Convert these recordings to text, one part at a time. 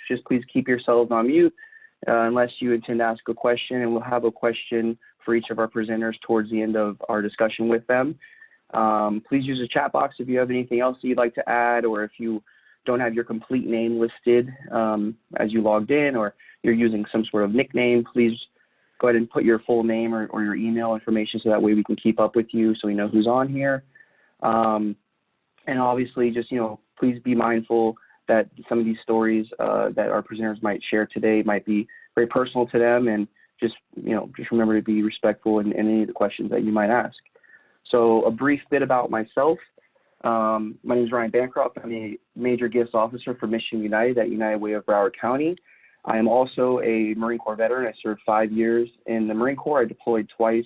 just please keep yourselves on mute unless you intend to ask a question, and we'll have a question for each of our presenters towards the end of our discussion with them. Please use the chat box if you have anything else that you'd like to add, or if you don't have your complete name listed as you logged in, or you're using some sort of nickname, please go ahead and put your full name or your email information so that way we can keep up with you so we know who's on here. And obviously just, please be mindful that some of these stories that our presenters might share today might be very personal to them, and just remember to be respectful in any of the questions that you might ask. So a brief bit about myself. My name is Ryan Bancroft. I'm a Major Gifts Officer for Mission United at United Way of Broward County. I am also a Marine Corps veteran. I served 5 years in the Marine Corps. I deployed twice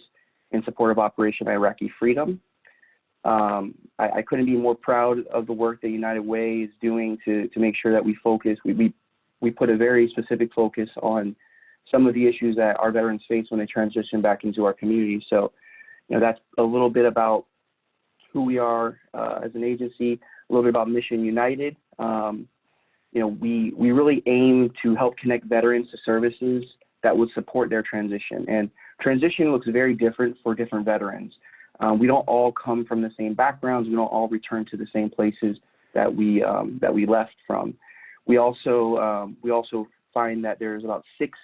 in support of Operation Iraqi Freedom. I couldn't be more proud of the work that United Way is doing to make sure that we focus. We put a very specific focus on some of the issues that our veterans face when they transition back into our community. So, that's a little bit about who we are as an agency, a little bit about Mission United. We really aim to help connect veterans to services that would support their transition. And transition looks very different for different veterans. We don't all come from the same backgrounds. We don't all return to the same places that we left from. We also find that there's about six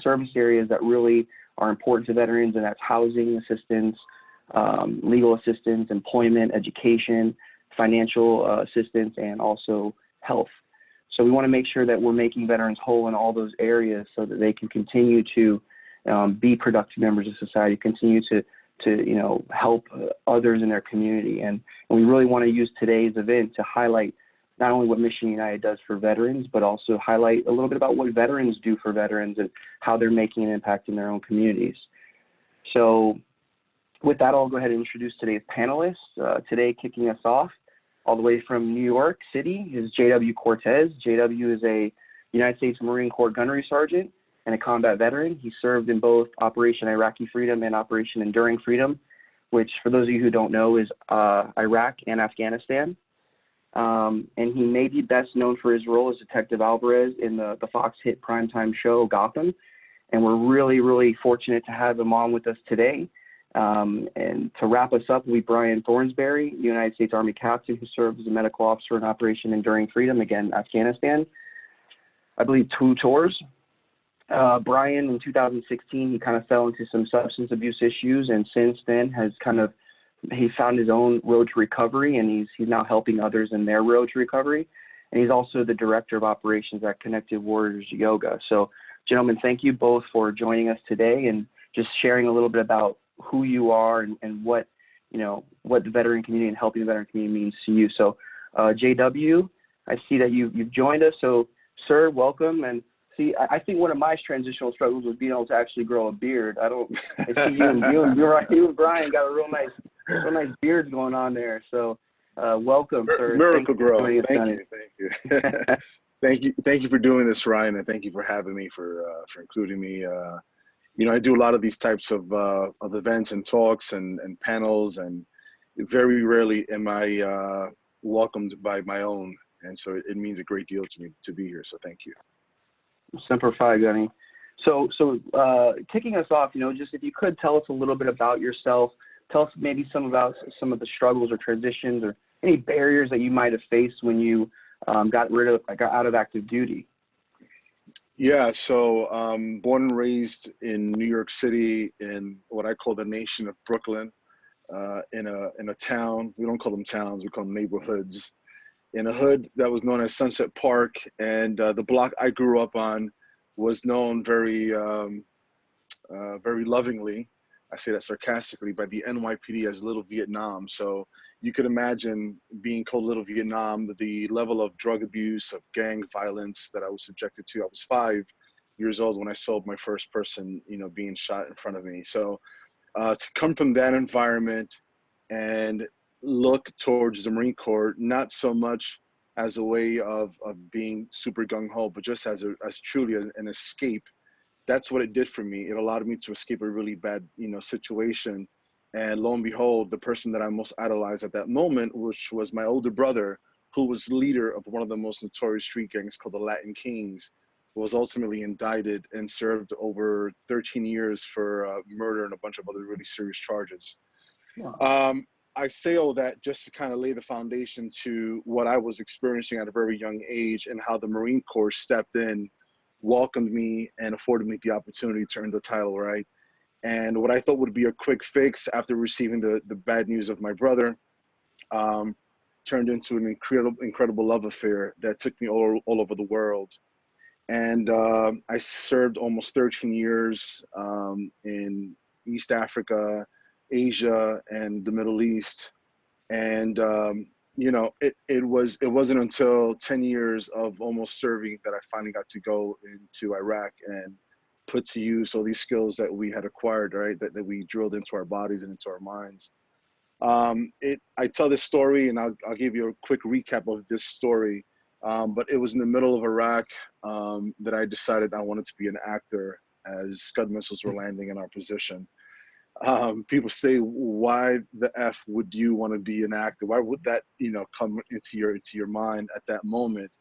service areas that really are important to veterans, and that's housing assistance, legal assistance, employment, education, financial assistance, and also health. So we want to make sure that we're making veterans whole in all those areas so that they can continue to be productive members of society, continue to help others in their community. And we really want to use today's event to highlight not only what Mission United does for veterans, but also highlight a little bit about what veterans do for veterans and how they're making an impact in their own communities. So with that, I'll go ahead and introduce today's panelists. Today, kicking us off all the way from New York City is J.W. Cortes. J.W. is a United States Marine Corps gunnery sergeant and a combat veteran. He served in both Operation Iraqi Freedom and Operation Enduring Freedom, which, for those of you who don't know, is Iraq and Afghanistan. And he may be best known for his role as Detective Alvarez in the Fox hit primetime show Gotham. And we're really, really fortunate to have him on with us today. And to wrap us up will be Brian Thornsberry, United States Army captain who served as a medical officer in Operation Enduring Freedom, again, Afghanistan, I believe 2 tours. Brian, in 2016, he kind of fell into some substance abuse issues, and since then has he found his own road to recovery, and he's now helping others in their road to recovery. And he's also the director of operations at Connected Warriors Yoga. So, gentlemen, thank you both for joining us today and just sharing a little bit about who you are and what the veteran community and helping the veteran community means to you. So, JW, I see that you've joined us. So, sir, welcome. And see, I think one of my transitional struggles was being able to actually grow a beard. I see you and Brian got a real nice beards going on there. So, welcome, sir. Miracle Grow. Thank you. Thank you for doing this, Ryan, and thank you for having me, for including me. I do a lot of these types of events and talks and panels, and very rarely am I welcomed by my own, and so it means a great deal to me to be here. So thank you. Semper Fi, Gunny. So kicking us off, just if you could tell us a little bit about yourself. Tell us maybe about some of the struggles or transitions or any barriers that you might have faced when you got out of active duty. Yeah, so born and raised in New York City, in what I call the nation of Brooklyn, in a town. We don't call them towns, we call them neighborhoods. In a hood that was known as Sunset Park, and the block I grew up on was known very lovingly, I say that sarcastically, by the NYPD as Little Vietnam. So you could imagine being called Little Vietnam, the level of drug abuse, of gang violence that I was subjected to. I was 5 years old when I saw my first person, being shot in front of me. So to come from that environment and look towards the Marine Corps, not so much as a way of being super gung-ho, but just as truly an escape. That's what it did for me. It allowed me to escape a really bad, situation. And lo and behold, the person that I most idolized at that moment, which was my older brother, who was leader of one of the most notorious street gangs called the Latin Kings, was ultimately indicted and served over 13 years for murder and a bunch of other really serious charges. Wow. I say all that just to kind of lay the foundation to what I was experiencing at a very young age and how the Marine Corps stepped in, welcomed me, and afforded me the opportunity to earn the title, right? And what I thought would be a quick fix after receiving the bad news of my brother turned into an incredible love affair that took me all over the world. And I served almost 13 years in East Africa, Asia, and the Middle East. And you know, it wasn't until 10 years of almost serving that I finally got to go into Iraq and put to use all these skills that we had acquired, right? That we drilled into our bodies and into our minds. I tell this story, and I'll give you a quick recap of this story. But it was in the middle of Iraq that I decided I wanted to be an actor as Scud missiles were landing in our position. People say, why the F would you want to be an actor? Why would that, you know, come into your mind at that moment?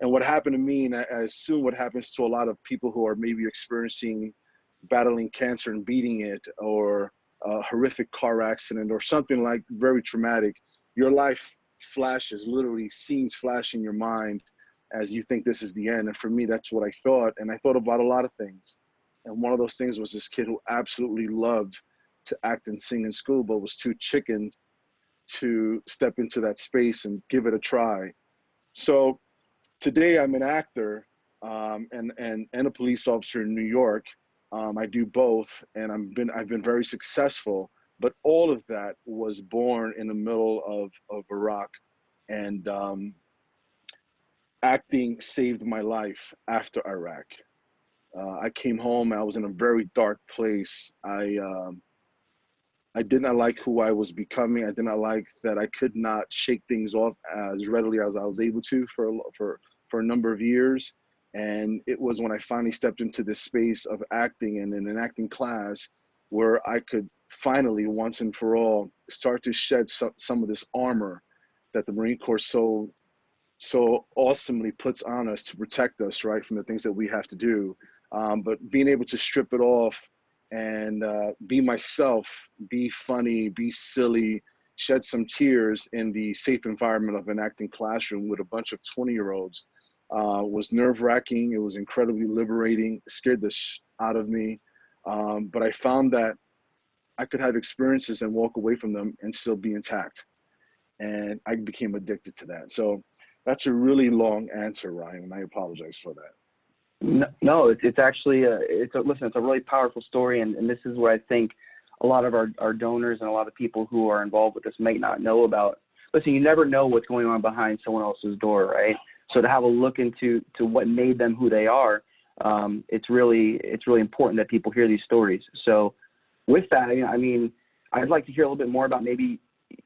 And what happened to me, and I assume what happens to a lot of people who are maybe experiencing battling cancer and beating it, or a horrific car accident or something like very traumatic, your life flashes, literally scenes flash in your mind as you think this is the end. And for me, that's what I thought. And I thought about a lot of things. And one of those things was this kid who absolutely loved to act and sing in school, but was too chickened to step into that space and give it a try. So today I'm an actor and a police officer in New York. I do both, and I've been very successful. But all of that was born in the middle of Iraq, and acting saved my life after Iraq. I came home. I was in a very dark place. I did not like who I was becoming. I did not like that I could not shake things off as readily as I was able to for a number of years. And it was when I finally stepped into this space of acting and in an acting class where I could finally, once and for all, start to shed some of this armor that the Marine Corps so awesomely puts on us to protect us, right, from the things that we have to do. But being able to strip it off and be myself, be funny, be silly, shed some tears in the safe environment of an acting classroom with a bunch of 20-year-olds was nerve-wracking. It was incredibly liberating. It scared the out of me. But I found that I could have experiences and walk away from them and still be intact. And I became addicted to that. So that's a really long answer, Ryan, and I apologize for that. No, it's actually it's a really powerful story, and this is what I think a lot of our donors and a lot of people who are involved with this might not know about. Listen, you never know what's going on behind someone else's door, right? So to have a look into what made them who they are, it's really important that people hear these stories. So with that, I mean, I'd like to hear a little bit more about maybe,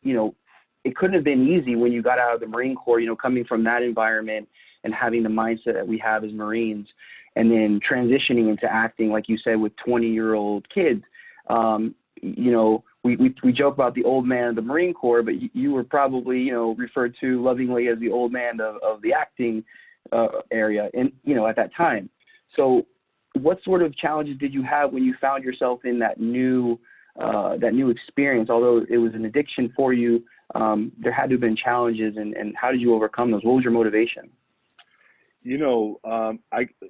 you know, it couldn't have been easy when you got out of the Marine Corps, you know, coming from that environment and having the mindset that we have as Marines, and then transitioning into acting, like you said, with 20-year-old kids. You know, we joke about the old man of the Marine Corps, but you were probably, you know, referred to lovingly as the old man of the acting area, and, you know, at that time. So what sort of challenges did you have when you found yourself in that new experience? Although it was an addiction for you, there had to have been challenges, and how did you overcome those? What was your motivation? You know,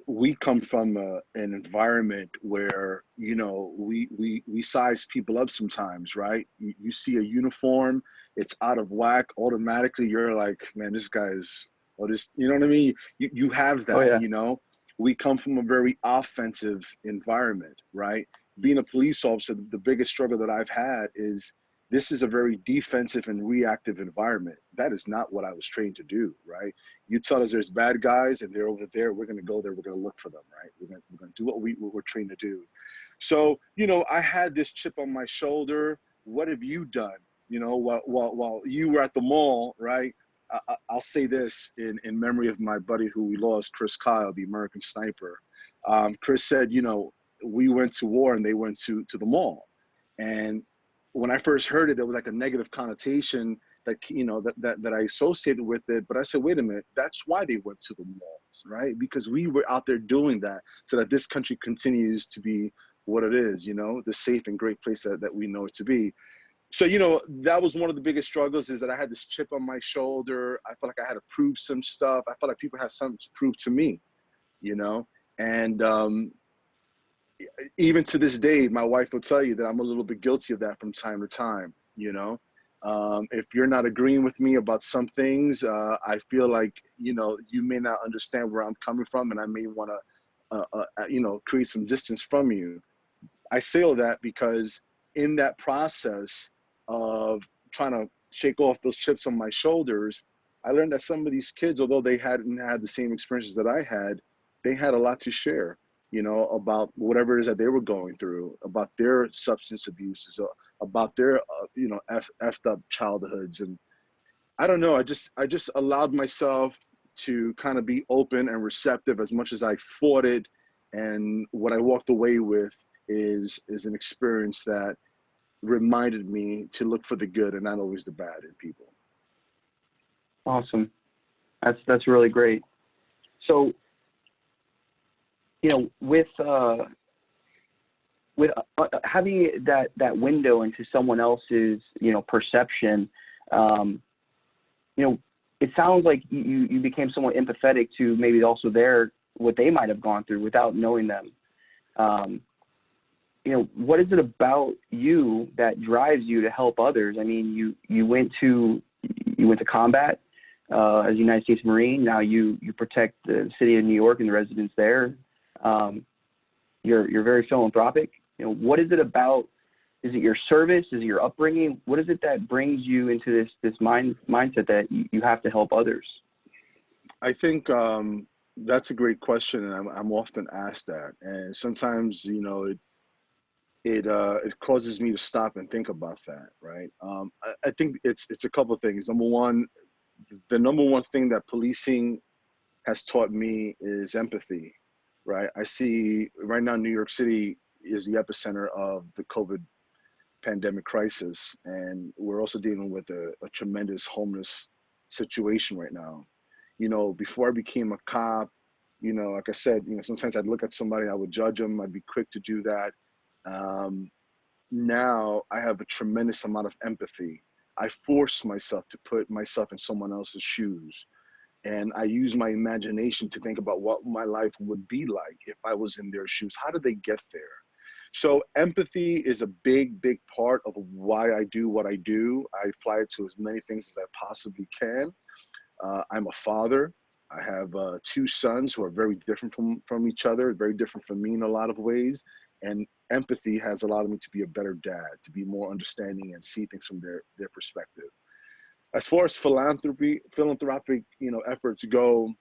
we come from an environment where, you know, we size people up sometimes, right? You see a uniform, it's out of whack, automatically you're like, man, this guy's, or this, you know what I mean? You have that, Oh, yeah. you know? We come from a very offensive environment, right? Being a police officer, the biggest struggle that I've had is this is a very defensive and reactive environment. That is not what I was trained to do, right? You tell us there's bad guys and they're over there, we're gonna go there, we're gonna look for them, right? We're gonna do what we're trained to do. So, you know, I had this chip on my shoulder. What have you done? You know, while you were at the mall, right? I'll say this in memory of my buddy who we lost, Chris Kyle, the American sniper. Chris said, you know, we went to war and they went to the mall. And when I first heard it, there was like a negative connotation that, that I associated with it. But I said, wait a minute, that's why they went to the malls, right? Because we were out there doing that so that this country continues to be what it is, the safe and great place that we know it to be. So, that was one of the biggest struggles, is that I had this chip on my shoulder. I felt like I had to prove some stuff. I felt like people had something to prove to me, and even to this day, my wife will tell you that I'm a little bit guilty of that from time to time. If you're not agreeing with me about some things, I feel like, you may not understand where I'm coming from, and I may want to, create some distance from you. I say all that because in that process of trying to shake off those chips on my shoulders, I learned that some of these kids, although they hadn't had the same experiences that I had, they had a lot to share, about whatever it is that they were going through, about their substance abuses, about their, effed up childhoods. And I don't know, I just allowed myself to kind of be open and receptive as much as I fought it. And what I walked away with is an experience that reminded me to look for the good and not always the bad in people. Awesome. That's really great. So, with having that window into someone else's, perception, it sounds like you became somewhat empathetic to maybe also what they might have gone through without knowing them. What is it about you that drives you to help others? I mean, you went to combat as a United States Marine. Now you protect the city of New York and the residents there. You're very philanthropic. What is it about? Is it your service? Is it your upbringing? What is it that brings you into this mindset that you have to help others? I think that's a great question, and I'm often asked that. And sometimes, it causes me to stop and think about that, right? I think it's a couple of things. Number one, the number one thing that policing has taught me is empathy, right? I see right now New York City is the epicenter of the COVID pandemic crisis, and we're also dealing with a tremendous homeless situation right now. Before I became a cop, like I said, sometimes I'd look at somebody, I would judge them, I'd be quick to do that. Now I have a tremendous amount of empathy. I force myself to put myself in someone else's shoes. And I use my imagination to think about what my life would be like if I was in their shoes. How did they get there? So empathy is a big, big part of why I do what I do. I apply it to as many things as I possibly can. I'm a father. I have 2 sons who are very different from each other, very different from me in a lot of ways. And empathy has allowed me to be a better dad, to be more understanding and see things from their perspective. As far as philanthropic, efforts go,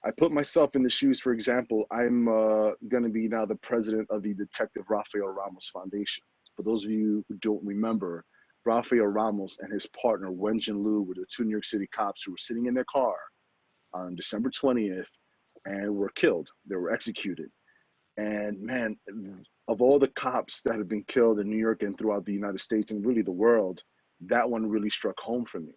I put myself in the shoes. For example, I'm going to be now the president of the Detective Rafael Ramos Foundation. For those of you who don't remember, Rafael Ramos and his partner, Wenjin Liu, were the 2 New York City cops who were sitting in their car on December 20th and were killed. They were executed. And man, of all the cops that have been killed in New York and throughout the United States and really the world, that one really struck home for me.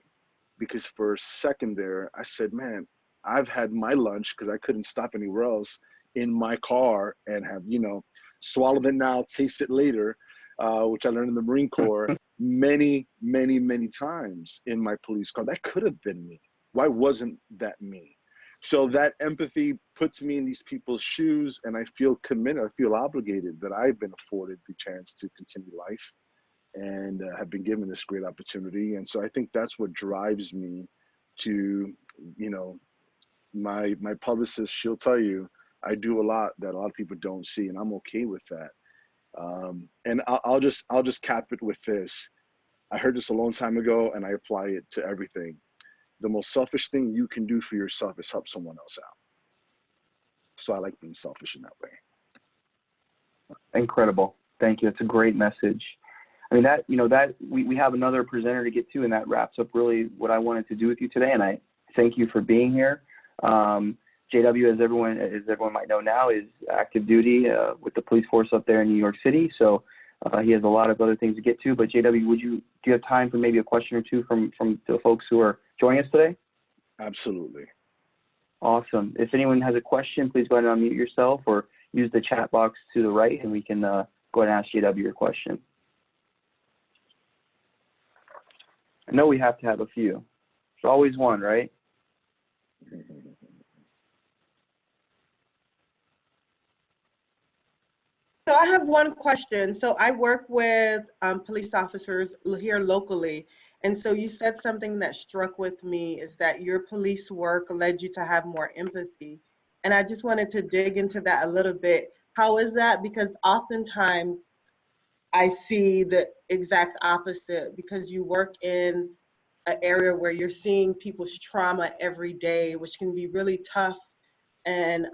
Because for a second there, I said, man, I've had my lunch because I couldn't stop anywhere else in my car and have, swallowed it now, taste it later, which I learned in the Marine Corps many, many, many times in my police car. That could have been me. Why wasn't that me? So that empathy puts me in these people's shoes, and I feel committed, I feel obligated that I've been afforded the chance to continue life and have been given this great opportunity. And so I think that's what drives me to, my publicist, she'll tell you, I do a lot that a lot of people don't see, and I'm okay with that. And I'll just cap it with this. I heard this a long time ago, and I apply it to everything. The most selfish thing you can do for yourself is help someone else out. So I like being selfish in that way. Incredible. Thank you. It's a great message. I mean, we have another presenter to get to, and that wraps up really what I wanted to do with you today. And I thank you for being here. JW, as everyone might know now, is active duty with the police force up there in New York City. So He has a lot of other things to get to, but JW, do you have time for maybe a question or two from the folks who are joining us today? Absolutely. Awesome. If anyone has a question, please go ahead and unmute yourself or use the chat box to the right, and we can go ahead and ask JW your question. I know we have to have a few. There's always one, right? So I have one question. So I work with police officers here locally. And so you said something that struck with me is that your police work led you to have more empathy. And I just wanted to dig into that a little bit. How is that? Because oftentimes I see the exact opposite, because you work in an area where you're seeing people's trauma every day, which can be really tough. And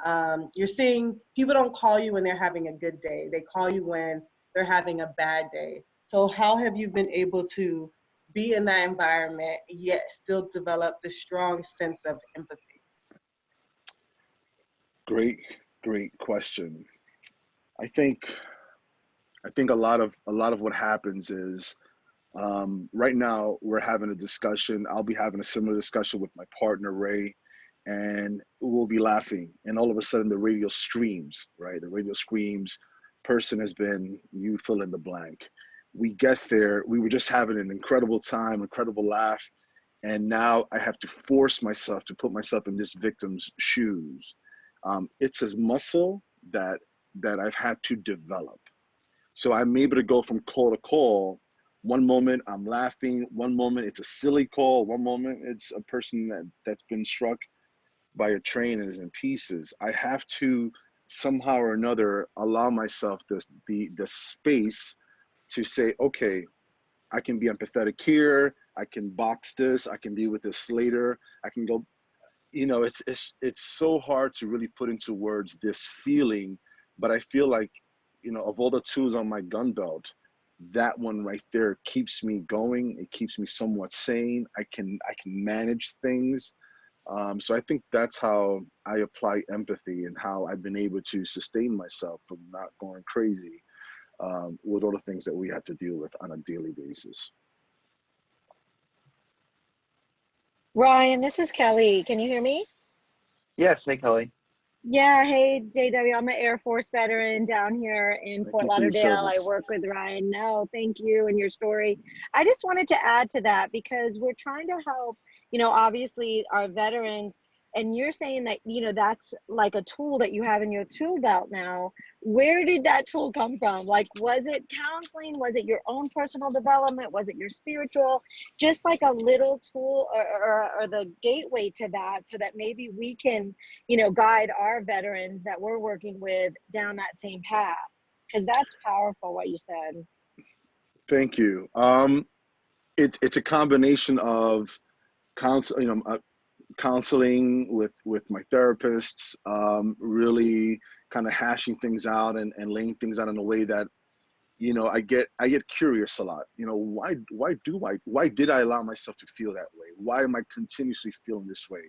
you're seeing people don't call you when they're having a good day. They call you when they're having a bad day. So how have you been able to be in that environment, yet still develop the strong sense of empathy? Great question. I think a lot of what happens is right now we're having a discussion. I'll be having a similar discussion with my partner Ray, and we'll be laughing, and all of a sudden the radio screams, right? The radio screams, person has been, you fill in the blank. We get there, we were just having an incredible time, incredible laugh, and now I have to force myself to put myself in this victim's shoes. It's a muscle that I've had to develop. So I'm able to go from call to call. One moment I'm laughing, one moment it's a silly call, one moment it's a person that's been struck by a train and is in pieces. I have to somehow or another allow myself the space to say, okay, I can be empathetic here, I can box this, I can deal with this later, I can go, you know, it's so hard to really put into words this feeling, but I feel like, you know, of all the tools on my gun belt, that one right there keeps me going. It keeps me somewhat sane. I can manage things. So I think that's how I apply empathy and how I've been able to sustain myself from not going crazy with all the things that we have to deal with on a daily basis. Ryan, this is Kelly. Can you hear me? Yes, hey Kelly. Yeah, hey JW, I'm an Air Force veteran down here in Fort Lauderdale. I work with Ryan. No, thank you and your story. I just wanted to add to that because we're trying to help, you know, obviously our veterans, and you're saying that, you know, that's like a tool that you have in your tool belt now. Where did that tool come from? Like, was it counseling? Was it your own personal development? Was it your spiritual? Just like a little tool or the gateway to that, so that maybe we can, you know, guide our veterans that we're working with down that same path. Because that's powerful what you said. Thank you. It's a combination of counseling with my therapists, really kind of hashing things out and laying things out in a way that, you know, I get curious a lot. You know, why did I allow myself to feel that way? Why am I continuously feeling this way?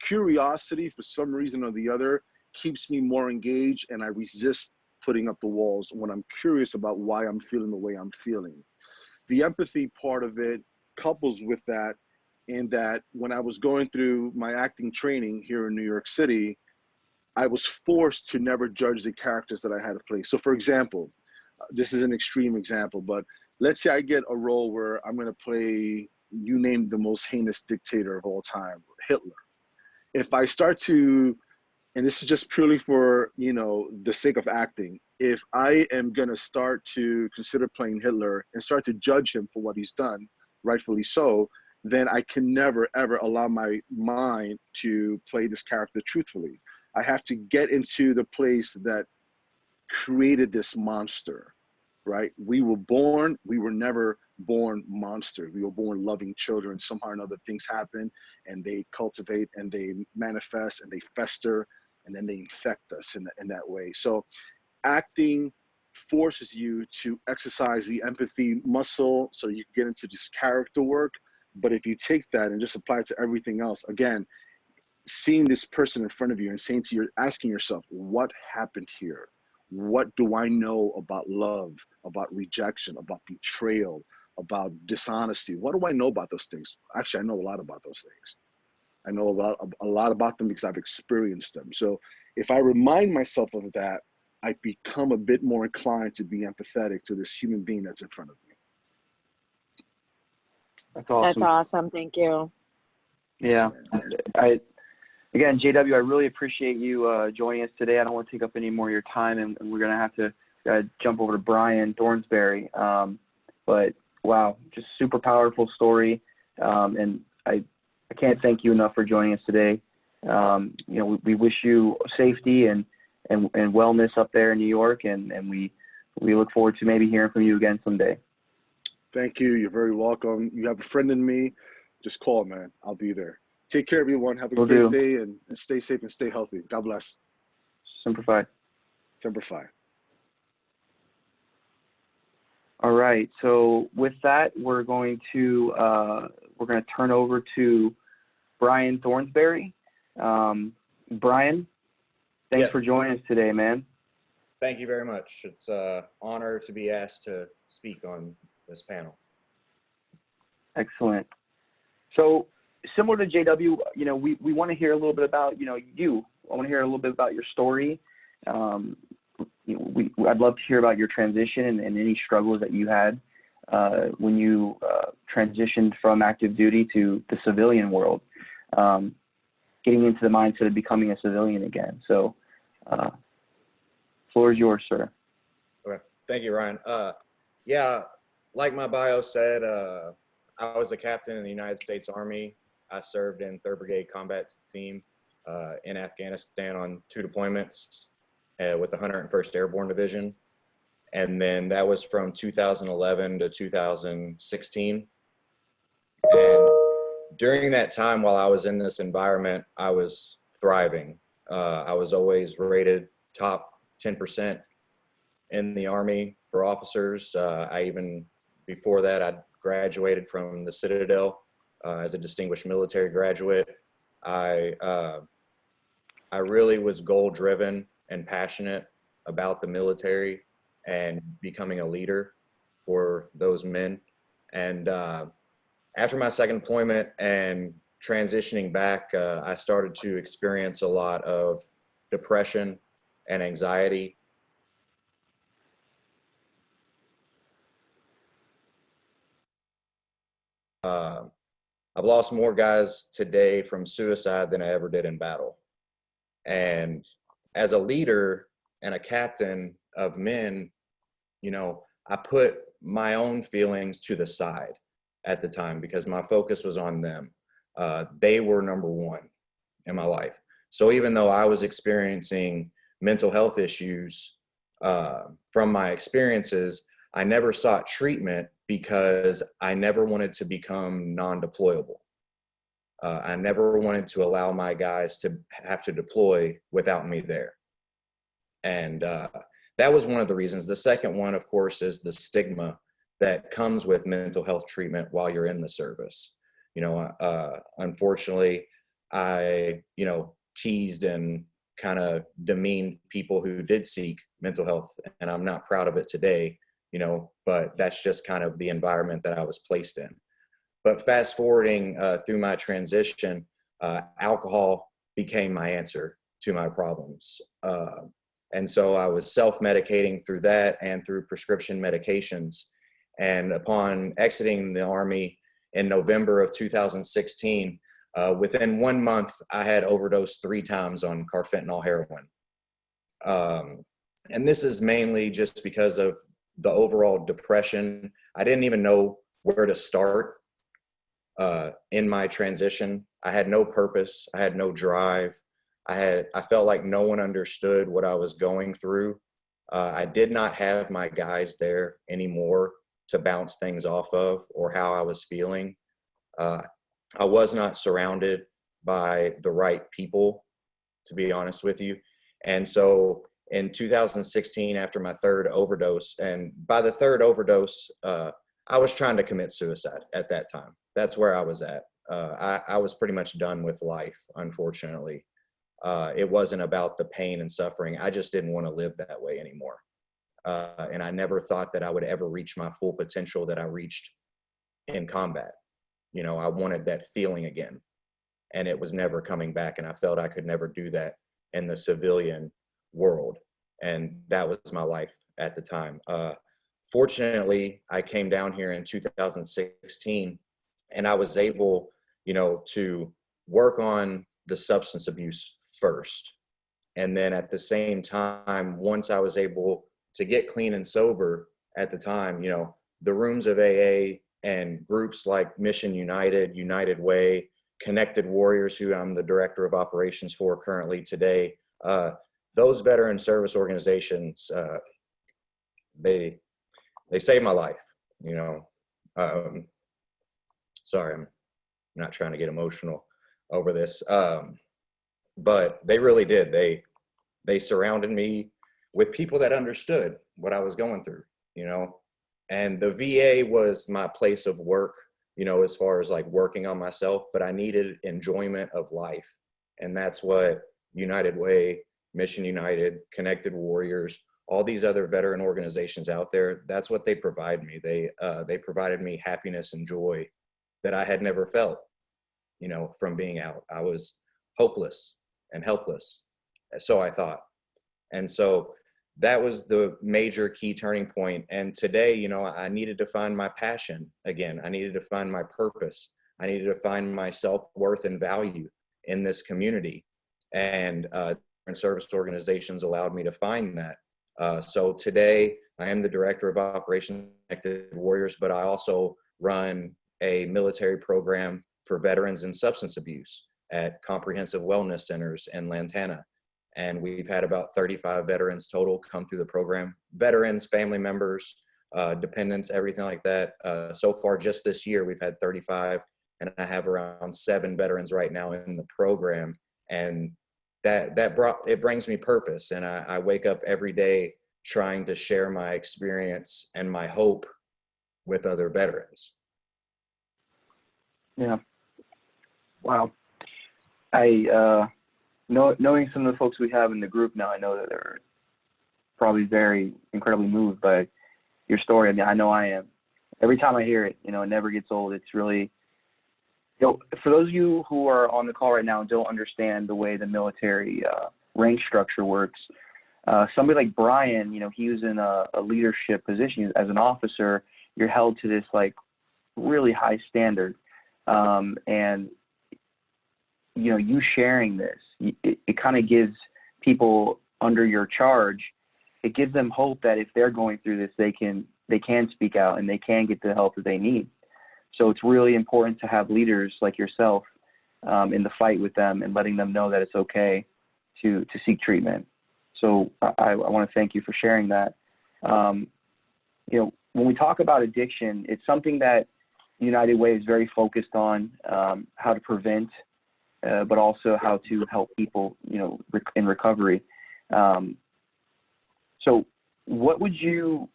Curiosity, for some reason or the other, keeps me more engaged, and I resist putting up the walls when I'm curious about why I'm feeling the way I'm feeling. The empathy part of it couples with that, in that when I was going through my acting training here in New York City, I was forced to never judge the characters that I had to play. So for example, this is an extreme example, but let's say I get a role where I'm gonna play, you name the most heinous dictator of all time, Hitler. If I start to, and this is just purely for, you know, the sake of acting, if I am gonna start to consider playing Hitler and start to judge him for what he's done, rightfully so, then I can never, ever allow my mind to play this character truthfully. I have to get into the place that created this monster, right? We were never born monsters. We were born loving children. Somehow or another things happen, and they cultivate and they manifest and they fester, and then they infect us in that way. So acting forces you to exercise the empathy muscle so you can get into this character work. But if you take that and just apply it to everything else, again, seeing this person in front of you and asking yourself, what happened here? What do I know about love, about rejection, about betrayal, about dishonesty? What do I know about those things? Actually, I know a lot about those things. I know a lot about them because I've experienced them. So if I remind myself of that, I become a bit more inclined to be empathetic to this human being that's in front of me. That's awesome. That's awesome. Thank you. Yeah. Again, JW, I really appreciate you joining us today. I don't want to take up any more of your time, and we're going to have to jump over to Brian Thornsberry. But wow, just super powerful story. And I can't thank you enough for joining us today. We wish you safety and wellness up there in New York, and we look forward to maybe hearing from you again someday. Thank you. You're very welcome. You have a friend in me. Just call, man. I'll be there. Take care, everyone. Have a great day, and stay safe and stay healthy. God bless. Semper Fi. Semper Fi. All right. So with that, we're going to turn over to Brian Thornsberry. Brian, thanks for joining us today, man. Thank you very much. It's an honor to be asked to speak on this panel. Excellent. So similar to JW, we want to hear a little bit about, you. I want to hear a little bit about your story. I'd love to hear about your transition and any struggles that you had when you transitioned from active duty to the civilian world, getting into the mindset of becoming a civilian again. So, floor is yours, sir. Okay. Thank you, Ryan. Yeah, like my bio said, I was a captain in the United States Army. I served in 3rd Brigade Combat Team in Afghanistan on 2 deployments with the 101st Airborne Division. And then that was from 2011 to 2016. And during that time, while I was in this environment, I was thriving. I was always rated top 10% in the Army for officers. Before that, I graduated from the Citadel as a distinguished military graduate. I really was goal-driven and passionate about the military and becoming a leader for those men. And after my second deployment and transitioning back, I started to experience a lot of depression and anxiety. I've lost more guys today from suicide than I ever did in battle. And as a leader and a captain of men, I put my own feelings to the side at the time because my focus was on them. They were number one in my life. So even though I was experiencing mental health issues from my experiences, I never sought treatment because I never wanted to become non-deployable. I never wanted to allow my guys to have to deploy without me there. And that was one of the reasons. The second one, of course, is the stigma that comes with mental health treatment while you're in the service. Unfortunately, I, teased and kind of demeaned people who did seek mental health, and I'm not proud of it today, but that's just kind of the environment that I was placed in. But fast forwarding through my transition, alcohol became my answer to my problems. And so I was self-medicating through that and through prescription medications. And upon exiting the Army in November of 2016, within 1 month, I had overdosed 3 times on carfentanil heroin. And this is mainly just because of the overall depression. I didn't even know where to start in my transition. I had no purpose. I had no drive. I felt like no one understood what I was going through. I did not have my guys there anymore to bounce things off of or how I was feeling. I was not surrounded by the right people, to be honest with you. And so in 2016, after my 3rd overdose, and by the 3rd overdose, I was trying to commit suicide at that time. That's where I was at. I was pretty much done with life, unfortunately. It wasn't about the pain and suffering. I just didn't want to live that way anymore. And I never thought that I would ever reach my full potential that I reached in combat. You know, I wanted that feeling again, and it was never coming back. And I felt I could never do that in the civilian world. And that was my life at the time. Fortunately, I came down here in 2016, and I was able, you know, to work on the substance abuse first. And then at the same time, once I was able to get clean and sober at the time, you know, the rooms of AA and groups like Mission United, United Way, Connected Warriors, who I'm the director of operations for currently today, those veteran service organizations, they saved my life, you know. Sorry, I'm not trying to get emotional over this, but they really did. They surrounded me with people that understood what I was going through, you know. And the VA was my place of work, you know, as far as like working on myself, but I needed enjoyment of life. And that's what United Way, Mission United, Connected Warriors, all these other veteran organizations out there, that's what they provide me. They provided me happiness and joy that I had never felt, you know, from being out. I was hopeless and helpless, so I thought. And so that was the major key turning point. And today, you know, I needed to find my passion again. I needed to find my purpose. I needed to find my self-worth and value in this community. And service organizations allowed me to find that. So today, I am the director of operations at Connected Warriors, but I also run a military program for veterans in substance abuse at comprehensive wellness centers in Lantana. And we've had about 35 veterans total come through the program. Veterans, family members, dependents, everything like that. So far, just this year, we've had 35, and I have around 7 veterans right now in the program. And it brings me purpose. And I wake up every day trying to share my experience and my hope with other veterans. Yeah. Wow. Knowing some of the folks we have in the group now, I know that they're probably very incredibly moved by your story. I mean, I know I am. Every time I hear it, you know, it never gets old. It's really, you know, for those of you who are on the call right now and don't understand the way the military rank structure works, somebody like Brian, you know, he was in a leadership position as an officer. You're held to this like really high standard, and you know, you sharing this, it kind of gives people under your charge, it gives them hope that if they're going through this, they can speak out and they can get the help that they need. So it's really important to have leaders like yourself in the fight with them and letting them know that it's okay to seek treatment. So I want to thank you for sharing that. You know, when we talk about addiction, it's something that United Way is very focused on, how to prevent, but also how to help people, you know, in recovery. So what would you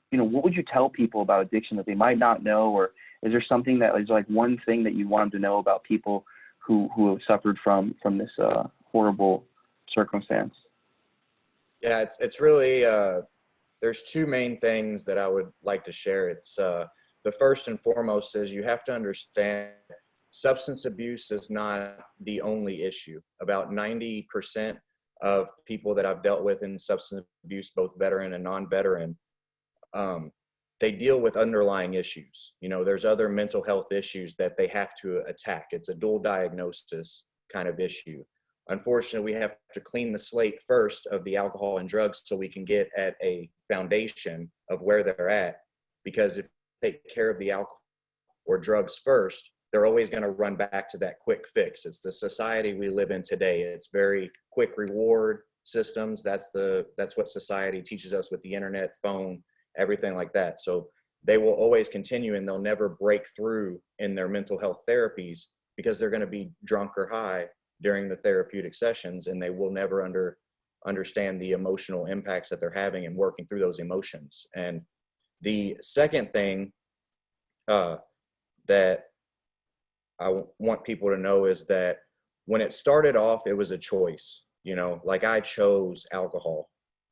tell people about addiction that they might not know, or is there something that is like one thing that you want them to know about people who have suffered from this horrible circumstance? Yeah, it's really, there's 2 main things that I would like to share. It's the first and foremost is you have to understand substance abuse is not the only issue. About 90% of people that I've dealt with in substance abuse, both veteran and non-veteran, they deal with underlying issues. You know, there's other mental health issues that they have to attack. It's a dual diagnosis kind of issue. Unfortunately, we have to clean the slate first of the alcohol and drugs so we can get at a foundation of where they're at. Because if they take care of the alcohol or drugs first, they're always going to run back to that quick fix. It's the society we live in today. It's very quick reward systems. That's what society teaches us with the internet, phone, everything like that. So they will always continue, and they'll never break through in their mental health therapies because they're going to be drunk or high during the therapeutic sessions, and they will never understand the emotional impacts that they're having and working through those emotions. And the second thing that I want people to know is that when it started off, it was a choice. you know, like I chose alcohol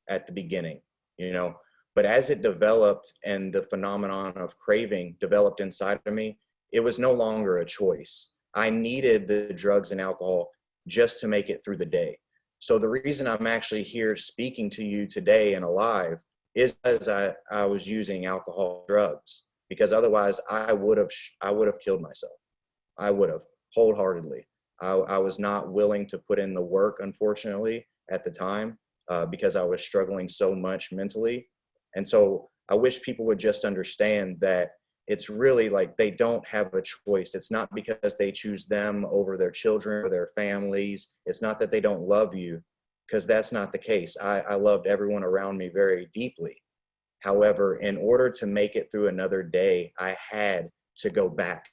at the beginning, you know, but as it developed and the phenomenon of craving developed inside of me, it was no longer a choice. I needed the drugs and alcohol just to make it through the day. So the reason I'm actually here speaking to you today and alive is because I was using alcohol, drugs, because otherwise I would have killed myself. I would have, wholeheartedly. I was not willing to put in the work, unfortunately, at the time, because I was struggling so much mentally. And so I wish people would just understand that it's really like they don't have a choice. It's not because they choose them over their children or their families. It's not that they don't love you, because that's not the case. I loved everyone around me very deeply. However, in order to make it through another day, I had to go back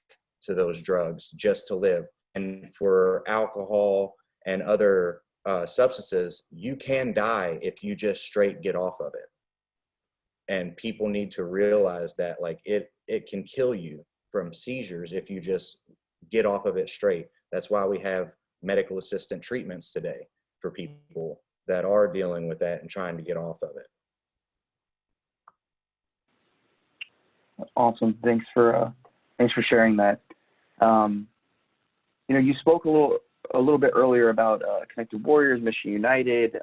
to those drugs just to live. And for alcohol and other substances, you can die if you just straight get off of it. And people need to realize that, like, it can kill you from seizures if you just get off of it straight. That's why we have medical assistant treatments today for people that are dealing with that and trying to get off of it. Awesome. Thanks for sharing that. You know, you spoke a little bit earlier about Connected Warriors, Mission United,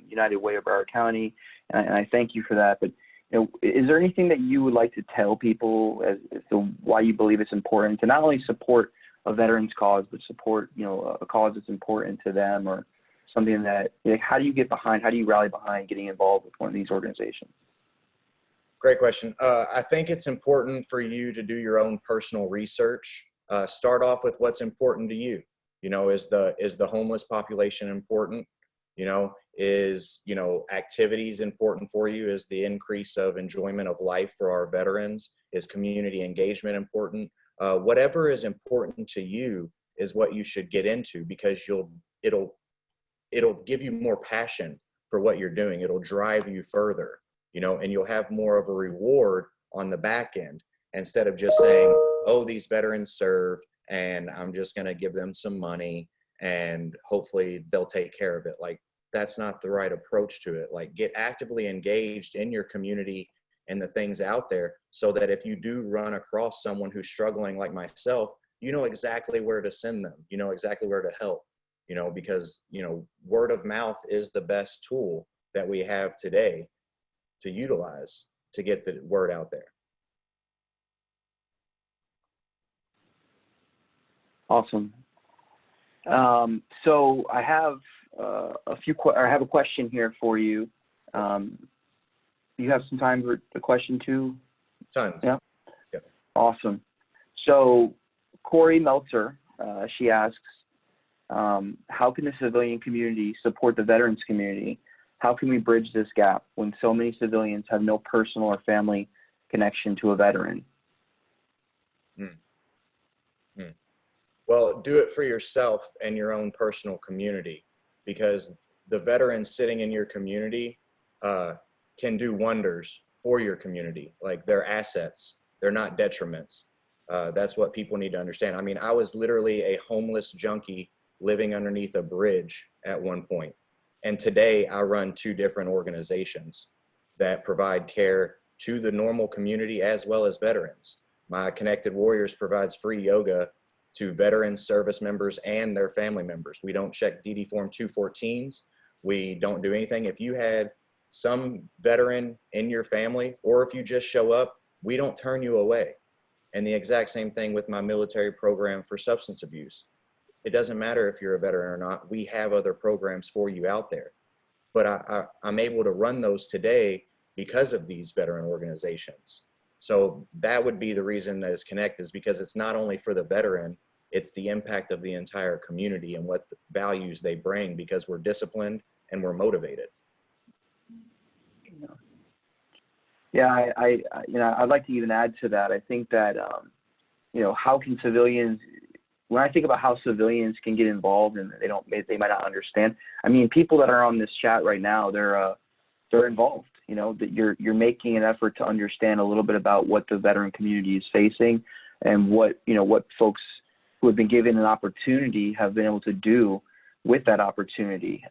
United Way of Broward County, and I thank you for that. But you know, is there anything that you would like to tell people as to why you believe it's important to not only support a veteran's cause, but support, you know, a cause that's important to them, or something that, like, how do you get behind, how do you rally behind getting involved with one of these organizations? Great question. I think it's important for you to do your own personal research. Start off with what's important to you. You know, is the homeless population important? You know, is, you know, activities important for you? Is the increase of enjoyment of life for our veterans? Is community engagement important? Whatever is important to you is what you should get into, because it'll give you more passion for what you're doing. It'll drive you further, you know, and you'll have more of a reward on the back end, instead of just saying, oh, these veterans served and I'm just going to give them some money and hopefully they'll take care of it. Like, that's not the right approach to it. Like, get actively engaged in your community and the things out there, so that if you do run across someone who's struggling like myself, you know exactly where to send them. You know exactly where to help, you know, because, you know, word of mouth is the best tool that we have today to utilize to get the word out there. Awesome. So I have I have a question here for you. You have some time for the question too? Tons. Yeah. Awesome. So Corey Meltzer, she asks, how can the civilian community support the veterans community? How can we bridge this gap when so many civilians have no personal or family connection to a veteran? Well, do it for yourself and your own personal community, because the veterans sitting in your community can do wonders for your community. Like, they're assets, they're not detriments. That's what people need to understand. I mean, I was literally a homeless junkie living underneath a bridge at one point. And today I run 2 different organizations that provide care to the normal community as well as veterans. My Connected Warriors provides free yoga to veterans, service members, and their family members. We don't check DD Form 214s. We don't do anything. If you had some veteran in your family, or if you just show up, we don't turn you away. And the exact same thing with my military program for substance abuse. It doesn't matter if you're a veteran or not. We have other programs for you out there. But I'm able to run those today because of these veteran organizations. So that would be the reason that it's connected, is because it's not only for the veteran, it's the impact of the entire community and what the values they bring, because we're disciplined and we're motivated. Yeah, you know, I'd like to even add to that. I think that, you know, how can civilians, when I think about how civilians can get involved and they might not understand. I mean, people that are on this chat right now, they're involved. You know, that you're making an effort to understand a little bit about what the veteran community is facing, and what, you know, what folks who have been given an opportunity have been able to do with that opportunity.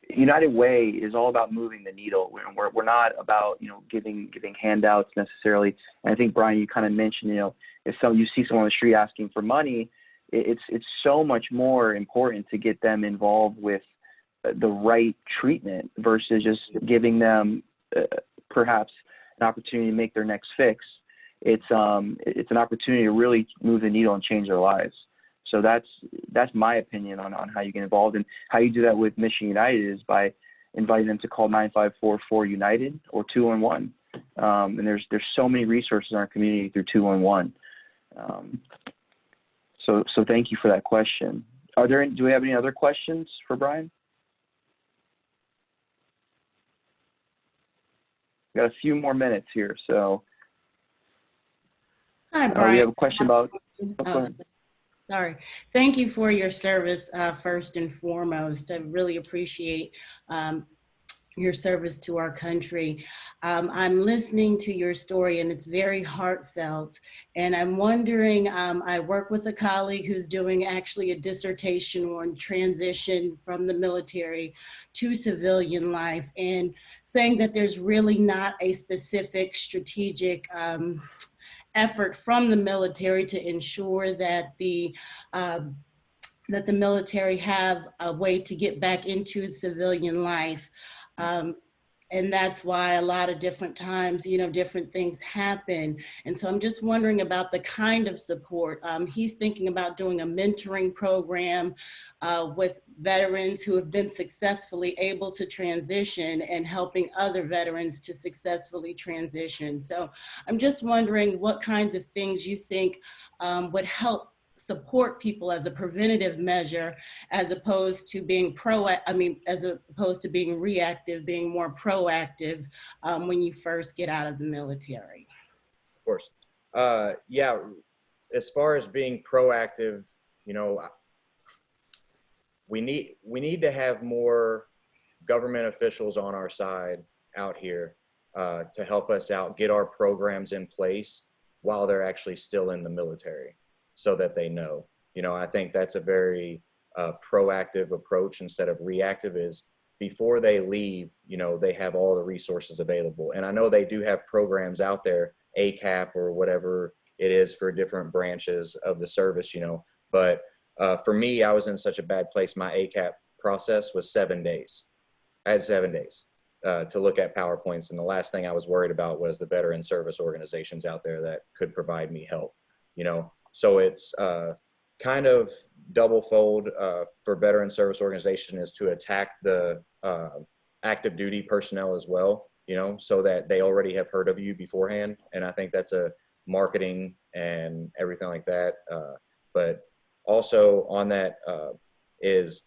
United Way is all about moving the needle. We're not about, giving handouts necessarily. And I think, Brian, you kind of mentioned, if you see someone on the street asking for money, it's so much more important to get them involved with the right treatment versus just giving them perhaps an opportunity to make their next fix. It's an opportunity to really move the needle and change their lives. So that's my opinion on how you get involved, and how you do that with Mission United is by inviting them to call 954-4-UNITED or 211. And there's so many resources in our community through 211. So thank you for that question. Do we have any other questions for Brian? We've got a few more minutes here, so. Hi, Brian. We have a question about. Sorry. Thank you for your service, first and foremost. I really appreciate your service to our country. I'm listening to your story, and it's very heartfelt. And I'm wondering, I work with a colleague who's doing actually a dissertation on transition from the military to civilian life, and saying that there's really not a specific strategic effort from the military to ensure that the military have a way to get back into civilian life. And that's why a lot of different times, different things happen. And so I'm just wondering about the kind of support. He's thinking about doing a mentoring program with veterans who have been successfully able to transition, and helping other veterans to successfully transition. So I'm just wondering what kinds of things you think would help support people as a preventative measure, as opposed to being reactive, being more proactive when you first get out of the military. Of course. Yeah, as far as being proactive, we need to have more government officials on our side out here to help us out, get our programs in place while they're actually still in the military, so that they know. I think that's a very proactive approach instead of reactive. Is before they leave, they have all the resources available. And I know they do have programs out there, ACAP or whatever it is for different branches of the service, but for me, I was in such a bad place. My ACAP process was 7 days. I had 7 days to look at PowerPoints. And the last thing I was worried about was the veteran service organizations out there that could provide me help, So it's kind of double fold for veteran service organization is to attack the active duty personnel as well, so that they already have heard of you beforehand. And I think that's a marketing and everything like that. But also on that is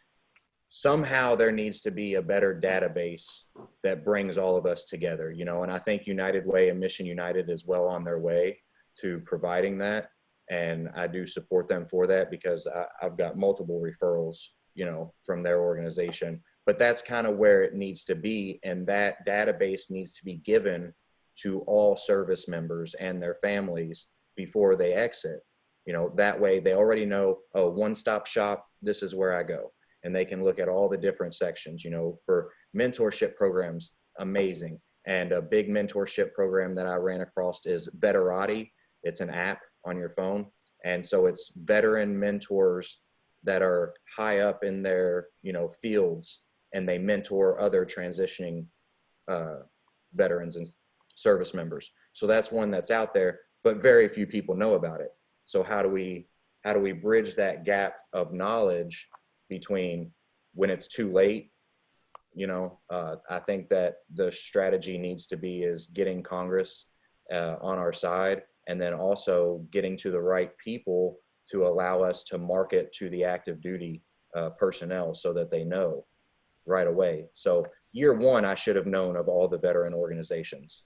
somehow there needs to be a better database that brings all of us together, and I think United Way and Mission United is well on their way to providing that. And I do support them for that, because I've got multiple referrals, from their organization. But that's kind of where it needs to be. And that database needs to be given to all service members and their families before they exit. That way they already know, oh, one-stop shop, this is where I go. And they can look at all the different sections, for mentorship programs, amazing. And a big mentorship program that I ran across is Veterati. It's an app on your phone. And so it's veteran mentors that are high up in their, fields, and they mentor other transitioning veterans and service members. So that's one that's out there, but very few people know about it. So how do we bridge that gap of knowledge between when it's too late? I think that the strategy needs to be is getting Congress on our side, and then also getting to the right people to allow us to market to the active duty personnel, so that they know right away. So year one, I should have known of all the veteran organizations,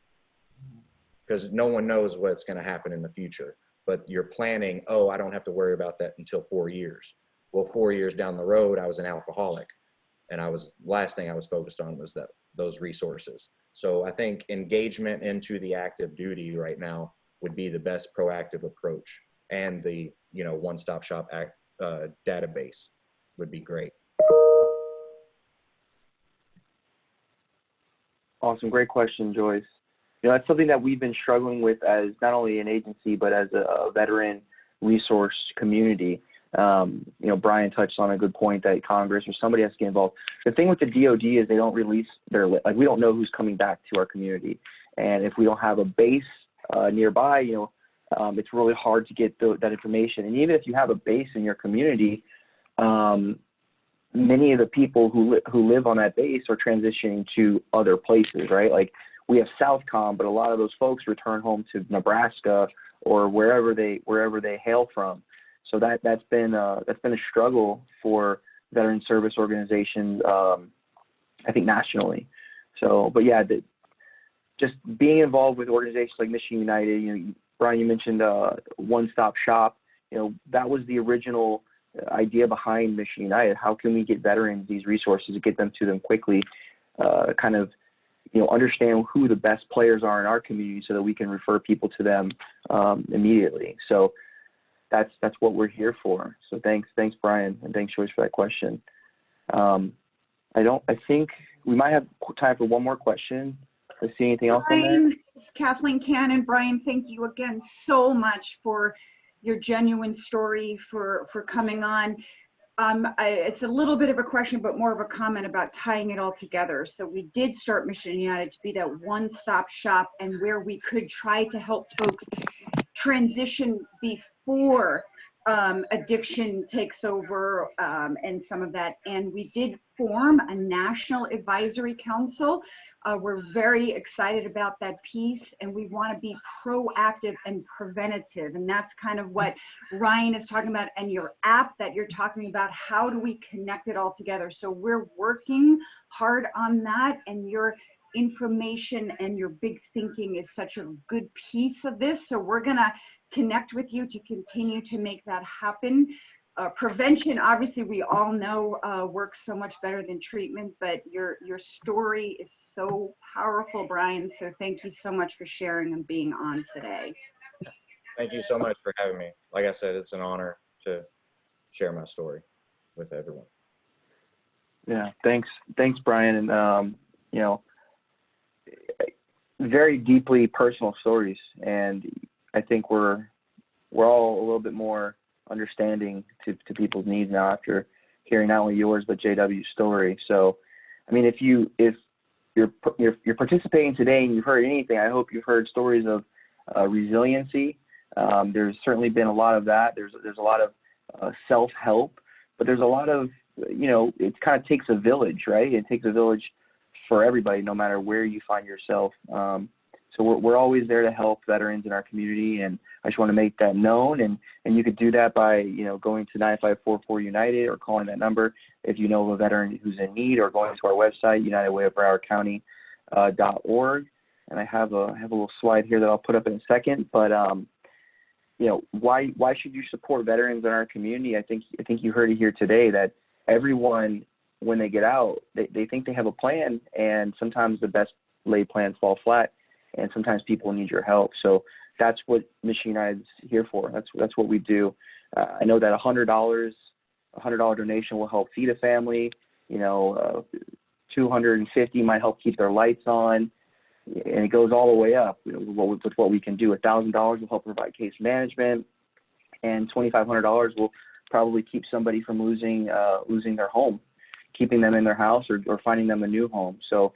because no one knows what's going to happen in the future. But you're planning, oh, I don't have to worry about that until 4 years. Well, 4 years down the road, I was an alcoholic, and last thing I was focused on was those resources. So I think engagement into the active duty right now would be the best proactive approach, and the one-stop shop database. would be great. Awesome. Great question, Joyce. You know, that's something that we've been struggling with as not only an agency, but as a veteran resource community. You know, Brian touched on a good point that Congress or somebody has to get involved. The thing with the DOD is they don't release their, like, we don't know who's coming back to our community. And if we don't have a base nearby, you know, it's really hard to get that information. And even if you have a base in your community, many of the people who live on that base are transitioning to other places, right? Like we have Southcom, but a lot of those folks return home to Nebraska or wherever they hail from. So that's been a struggle for veteran service organizations, I think nationally. So, but yeah, just being involved with organizations like Mission United, you know, Brian, you mentioned one-stop shop. You know, that was the original idea behind Mission United. How can we get veterans these resources and get them to them quickly? Kind of, you know, understand who the best players are in our community so that we can refer people to them immediately. So that's what we're here for. So thanks Brian, and thanks Joyce for that question. I think we might have time for one more question. Do you see anything else on there? It's Kathleen Cannon. Brian, thank you again so much for your genuine story, for coming on. It's a little bit of a question, but more of a comment about tying it all together. So we did start Mission United to be that one-stop shop and where we could try to help folks transition before addiction takes over and some of that. And we did form a national advisory council. We're very excited about that piece, and we want to be proactive and preventative. And that's kind of what Ryan is talking about, and your app that you're talking about. How do we connect it all together? So we're working hard on that, and your information and your big thinking is such a good piece of this. So we're going to connect with you to continue to make that happen. Prevention, obviously, we all know works so much better than treatment, but your story is so powerful, Brian. So thank you so much for sharing and being on today. Thank you so much for having me. Like I said, it's an honor to share my story with everyone. Yeah, thanks Brian. And you know, very deeply personal stories, and I think we're all a little bit more understanding to people's needs now after hearing not only yours but JW's story. So, I mean, if you're participating today and you've heard anything, I hope you've heard stories of resiliency. There's certainly been a lot of that. There's a lot of self-help, but there's a lot of, you know, it kind of takes a village, right? It takes a village for everybody, no matter where you find yourself. So we're always there to help veterans in our community, and I just want to make that known. And you could do that by, you know, going to 9544 United or calling that number if you know of a veteran who's in need, or going to our website, unitedwayofbrowardcounty.org. And I have a little slide here that I'll put up in a second. But you know, why should you support veterans in our community? I think you heard it here today that everyone, when they get out, they think they have a plan, and sometimes the best laid plans fall flat. And sometimes people need your help. So that's what Mission United is here for. That's what we do. I know that $100 donation will help feed a family. You know, $250 might help keep their lights on, and it goes all the way up. You know, with what we can do. $1,000 will help provide case management, and $2,500 will probably keep somebody from losing their home, keeping them in their house, or finding them a new home. So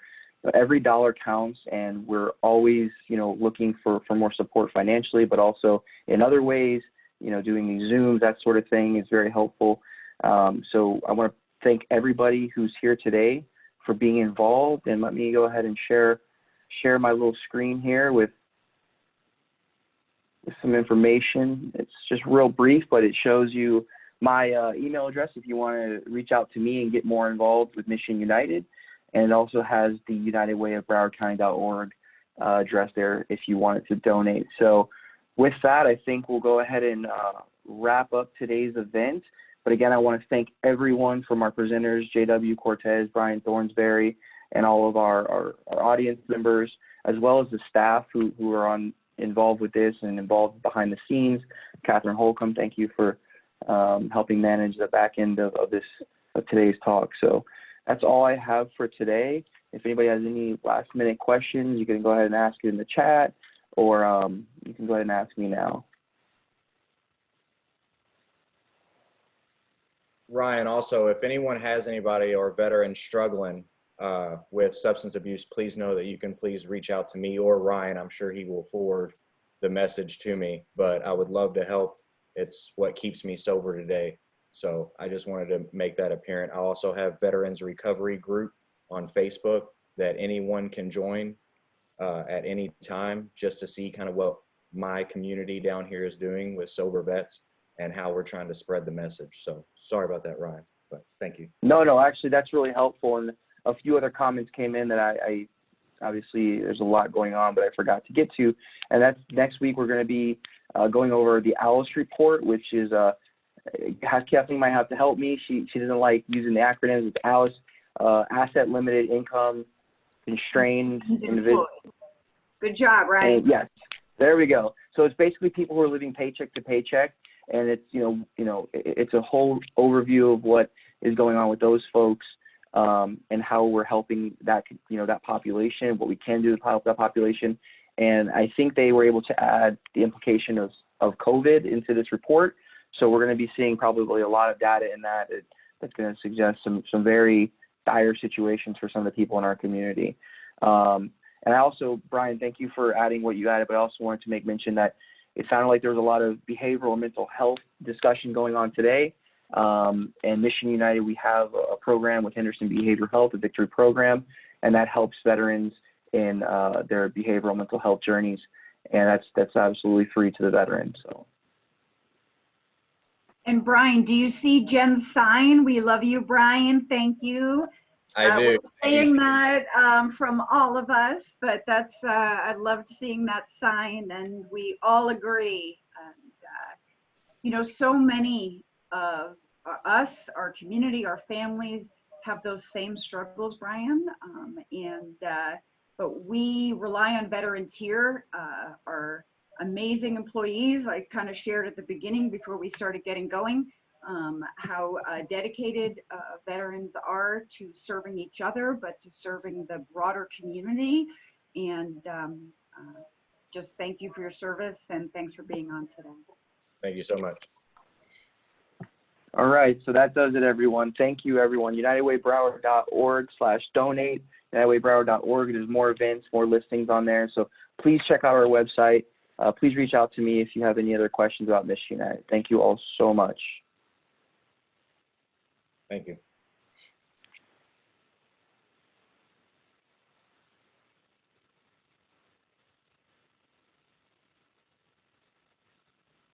every dollar counts, and we're always, you know, looking for more support financially, but also in other ways. You know, doing these Zooms, that sort of thing is very helpful. So I want to thank everybody who's here today for being involved. And let me go ahead and share my little screen here with some information. It's just real brief, but it shows you my email address if you want to reach out to me and get more involved with Mission United. And it also has the unitedwayofbrowardcounty.org address there if you wanted to donate. So with that, I think we'll go ahead and wrap up today's event. But again, I want to thank everyone from our presenters, JW, Cortes, Brian Thornsberry, and all of our audience members, as well as the staff who are involved with this and involved behind the scenes. Catherine Holcomb, thank you for helping manage the back end of today's talk. So that's all I have for today. If anybody has any last minute questions, you can go ahead and ask it in the chat, or you can go ahead and ask me now. Ryan, also, if anyone has anybody or veteran struggling with substance abuse, please know that you can please reach out to me or Ryan. I'm sure he will forward the message to me, but I would love to help. It's what keeps me sober today. So I just wanted to make that apparent. I also have Veterans Recovery Group on Facebook that anyone can join at any time, just to see kind of what my community down here is doing with sober vets and how we're trying to spread the message. So sorry about that, Ryan, but thank you. No, actually that's really helpful. And a few other comments came in that I obviously there's a lot going on, but I forgot to get to. And that's next week. We're going to be going over the ALICE report, which is Kathleen might have to help me. She doesn't like using the acronyms. It's ALICE, Asset Limited Income Constrained Individual. Good job, right? Yes, there we go. So it's basically people who are living paycheck to paycheck, and it's it's a whole overview of what is going on with those folks, and how we're helping that that population, what we can do to help that population. And I think they were able to add the implication of COVID into this report. So we're going to be seeing probably a lot of data in that that's going to suggest some very dire situations for some of the people in our community. And I also, Brian, thank you for adding what you added, but I also wanted to make mention that it sounded like there was a lot of behavioral and mental health discussion going on today. And Mission United, we have a program with Henderson Behavioral Health, a Victory program, and that helps veterans in their behavioral mental health journeys. And that's absolutely free to the veterans. So. And Brian, do you see Jen's sign? We love you, Brian. Thank you. I do. We're saying that from all of us, but that's I loved seeing that sign, and we all agree. And so many of us, our community, our families have those same struggles, Brian. But we rely on veterans here, our amazing employees. I kind of shared at the beginning before we started getting going, how dedicated veterans are to serving each other, but to serving the broader community. And just thank you for your service, and thanks for being on today. Thank you so much. All right, so that does it, everyone. Thank you, everyone. UnitedWayBroward.org/donate. UnitedWayBroward.org. There's more events, more listings on there. So please check out our website. Please reach out to me if you have any other questions about Mission United. Thank you all so much. Thank you.